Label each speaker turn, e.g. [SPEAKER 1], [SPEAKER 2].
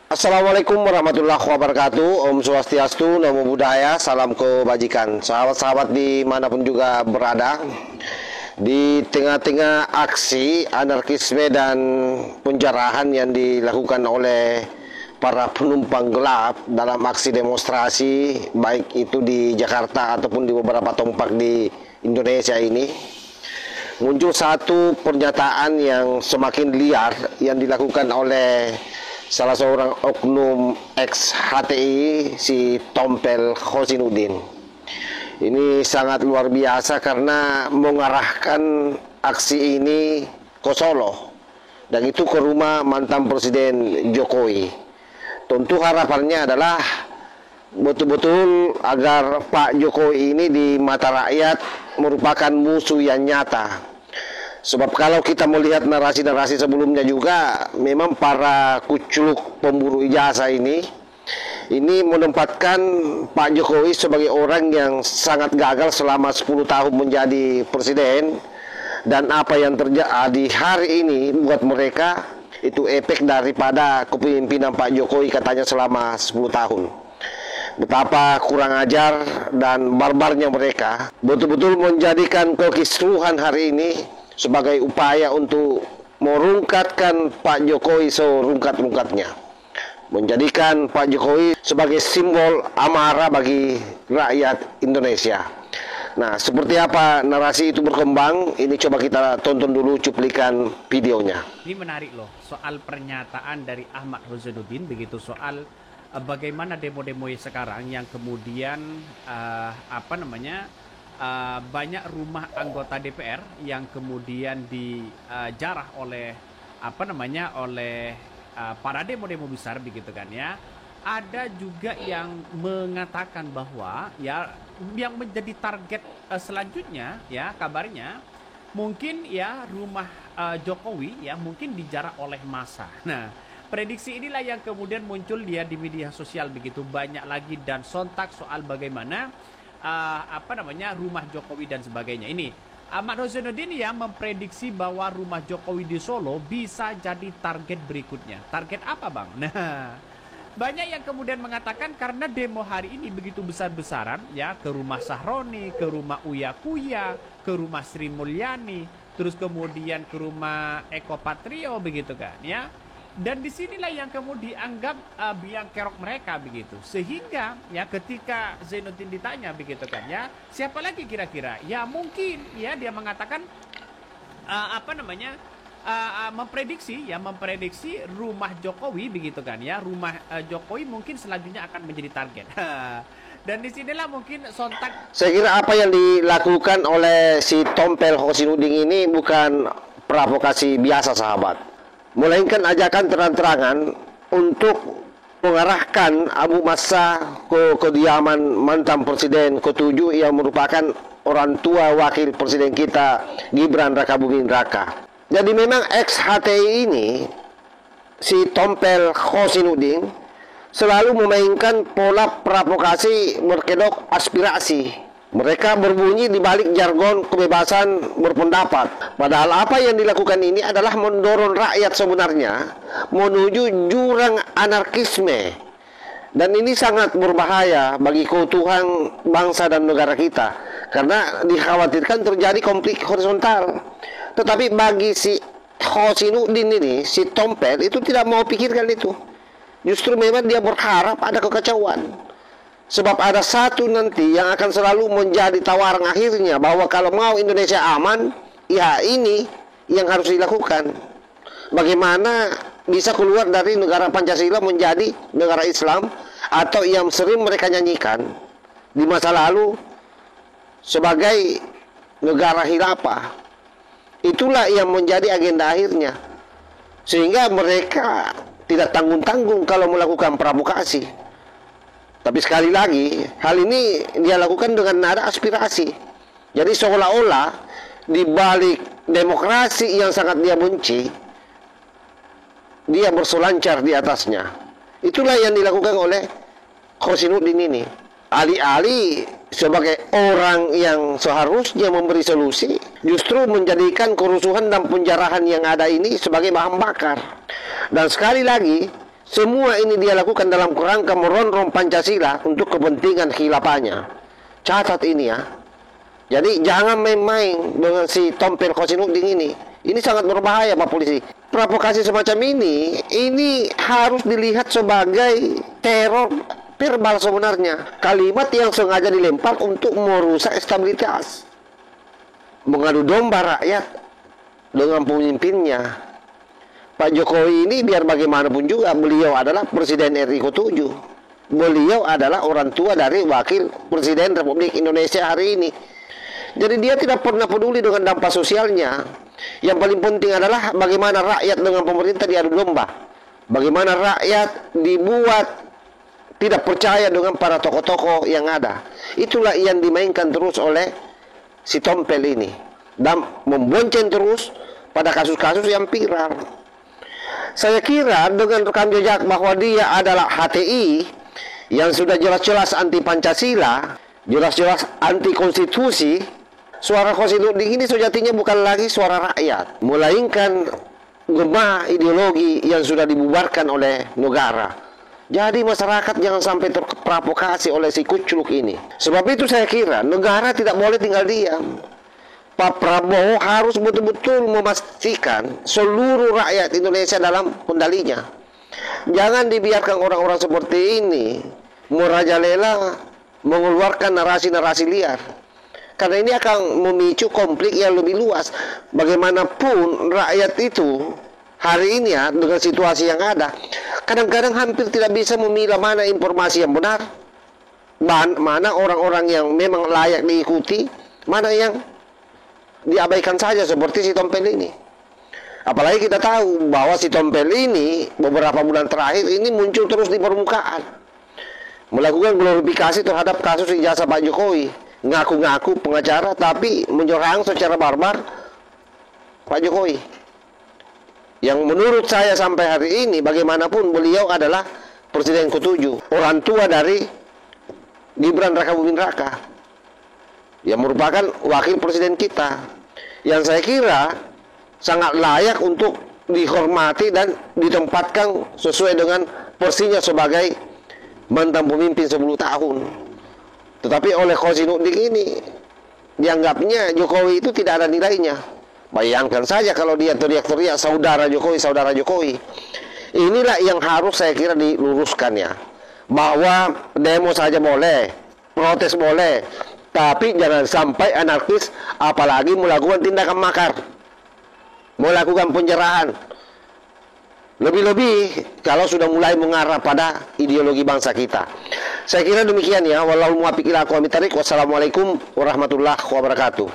[SPEAKER 1] Assalamualaikum warahmatullahi wabarakatuh. Om Swastiastu, Namo Buddhaya, salam kebajikan. Sahabat-sahabat dimanapun juga berada, di tengah-tengah aksi anarkisme dan penjarahan yang dilakukan oleh para penumpang gelap dalam aksi demonstrasi, baik itu di Jakarta ataupun di beberapa tempat di Indonesia ini, muncul satu pernyataan yang semakin liar yang dilakukan oleh salah seorang oknum ex-HTI, si Tompel Khosinuddin. Ini sangat luar biasa karena mengarahkan aksi ini ke Solo, dan itu ke rumah mantan Presiden Jokowi. Tentu harapannya adalah betul-betul agar Pak Jokowi ini di mata rakyat merupakan musuh yang nyata. Sebab kalau kita melihat narasi-narasi sebelumnya juga, memang para kuculuk pemburu ijazah ini menempatkan Pak Jokowi sebagai orang yang sangat gagal selama 10 tahun menjadi presiden. Dan apa yang terjadi hari ini buat mereka itu efek daripada kepemimpinan Pak Jokowi katanya selama 10 tahun. Betapa kurang ajar dan barbarnya mereka, betul-betul menjadikan kekisruhan hari ini sebagai upaya untuk merungkatkan Pak Jokowi serungkat-rungkatnya, menjadikan Pak Jokowi sebagai simbol amarah bagi rakyat Indonesia. Nah, seperti apa narasi itu berkembang, ini coba kita tonton dulu cuplikan videonya.
[SPEAKER 2] Ini menarik loh, soal pernyataan dari Ahmad Khosinuddin, begitu soal bagaimana demo-demo sekarang yang kemudian banyak rumah anggota DPR yang kemudian dijarah oleh para demo-demo besar, begitu kan ya. Ada juga yang mengatakan bahwa ya yang menjadi target selanjutnya ya, kabarnya mungkin ya rumah Jokowi ya mungkin dijarah oleh massa. Nah, prediksi inilah yang kemudian muncul dia di media sosial begitu banyak lagi, dan sontak soal bagaimana rumah Jokowi dan sebagainya. Ini Ahmad Khosinuddin yang memprediksi bahwa rumah Jokowi di Solo bisa jadi target berikutnya. Target apa, Bang? Nah, banyak yang kemudian mengatakan karena demo hari ini begitu besar-besaran ya, ke rumah Sahroni, ke rumah Uya Kuya, ke rumah Sri Mulyani, terus kemudian ke rumah Eko Patrio, begitu kan ya. Dan disinilah yang kemudian dianggap biang kerok mereka begitu. Sehingga ya ketika Zainuddin ditanya begitu kan ya, siapa lagi kira-kira? Ya mungkin ya dia mengatakan memprediksi rumah Jokowi begitu kan ya. Rumah Jokowi mungkin selanjutnya akan menjadi target. Dan disinilah mungkin sontak.
[SPEAKER 1] Saya kira apa yang dilakukan oleh si Tompel Khosinuddin ini bukan provokasi biasa, sahabat, melainkan ajakan terang-terangan untuk mengarahkan abu massa ke kediaman mantan presiden ke-7 yang merupakan orang tua wakil presiden kita, Gibran Rakabuming Raka. Jadi memang ex-HTI ini, si Tompel Khosinuddin, selalu memainkan pola provokasi berkedok aspirasi. Mereka berbunyi di balik jargon kebebasan berpendapat. Padahal apa yang dilakukan ini adalah mendorong rakyat sebenarnya menuju jurang anarkisme. Dan ini sangat berbahaya bagi keutuhan bangsa dan negara kita, karena dikhawatirkan terjadi konflik horizontal. Tetapi bagi si Khosinuddin ini, si Tompel itu tidak mau pikirkan itu. Justru memang dia berharap ada kekacauan. Sebab ada satu nanti yang akan selalu menjadi tawaran akhirnya, bahwa kalau mau Indonesia aman, ya ini yang harus dilakukan. Bagaimana bisa keluar dari negara Pancasila menjadi negara Islam, atau yang sering mereka nyanyikan di masa lalu sebagai negara khilafah. Itulah yang menjadi agenda akhirnya. Sehingga mereka tidak tanggung-tanggung kalau melakukan provokasi. Tapi sekali lagi, hal ini dia lakukan dengan nada aspirasi. Jadi seolah-olah di balik demokrasi yang sangat dia benci, dia berselancar di atasnya. Itulah yang dilakukan oleh Khosinuddin ini. Alih-alih sebagai orang yang seharusnya memberi solusi, justru menjadikan kerusuhan dan penjarahan yang ada ini sebagai bahan bakar. Dan sekali lagi, Semua ini dia lakukan dalam kerangka merongrong Pancasila untuk kepentingan khilafahnya. Catat ini ya. Jadi jangan main-main dengan si Tompel Kosinuding ini. Ini sangat berbahaya Pak Polisi. Provokasi semacam ini harus dilihat sebagai teror verbal sebenarnya. Kalimat yang sengaja dilempar untuk merusak stabilitas. Mengadu domba rakyat dengan pemimpinnya. Pak Jokowi ini biar bagaimanapun juga beliau adalah Presiden RI ke-7. Beliau adalah orang tua dari Wakil Presiden Republik Indonesia hari ini. Jadi dia tidak pernah peduli dengan dampak sosialnya. Yang paling penting adalah bagaimana rakyat dengan pemerintah diadu domba. Bagaimana rakyat dibuat tidak percaya dengan para tokoh-tokoh yang ada. Itulah yang dimainkan terus oleh si Tompel ini. Dan membonceng terus pada kasus-kasus yang viral. Saya kira dengan rekam jejak bahwa dia adalah HTI yang sudah jelas-jelas anti Pancasila, jelas-jelas anti konstitusi, suara Kosinuding ini sejatinya bukan lagi suara rakyat, melainkan gemah ideologi yang sudah dibubarkan oleh negara. Jadi masyarakat jangan sampai terprovokasi oleh si kucluk ini. Sebab itu saya kira negara tidak boleh tinggal diam. Pak Prabowo harus betul-betul memastikan seluruh rakyat Indonesia dalam kendalinya. Jangan dibiarkan orang-orang seperti ini merajalela mengeluarkan narasi-narasi liar. Karena ini akan memicu konflik yang lebih luas. Bagaimanapun rakyat itu hari ini ya dengan situasi yang ada, kadang-kadang hampir tidak bisa memilah mana informasi yang benar, mana orang-orang yang memang layak diikuti, mana yang diabaikan saja seperti si Tompel ini. Apalagi kita tahu bahwa si Tompel ini beberapa bulan terakhir ini muncul terus di permukaan, melakukan glorifikasi terhadap kasus ijazah Pak Jokowi, ngaku-ngaku pengacara tapi menyerang secara barbar Pak Jokowi. Yang menurut saya sampai hari ini bagaimanapun beliau adalah Presiden ke-7, orang tua dari Gibran Rakabuming Raka, yang merupakan wakil presiden kita, yang saya kira sangat layak untuk dihormati dan ditempatkan sesuai dengan porsinya sebagai mantan pemimpin 10 tahun. Tetapi oleh Kosinuding ini dianggapnya Jokowi itu tidak ada nilainya. Bayangkan saja kalau dia teriak-teriak saudara Jokowi, saudara Jokowi. Inilah yang harus saya kira diluruskan ya, bahwa demo saja boleh, protes boleh, tapi jangan sampai anarkis, apalagi melakukan tindakan makar, melakukan penjarahan. Lebih-lebih kalau sudah mulai mengarah pada ideologi bangsa kita. Saya kira demikian ya. Wallahu muwaffiq ila aqwamit thariq. Wassalamualaikum warahmatullahi wabarakatuh.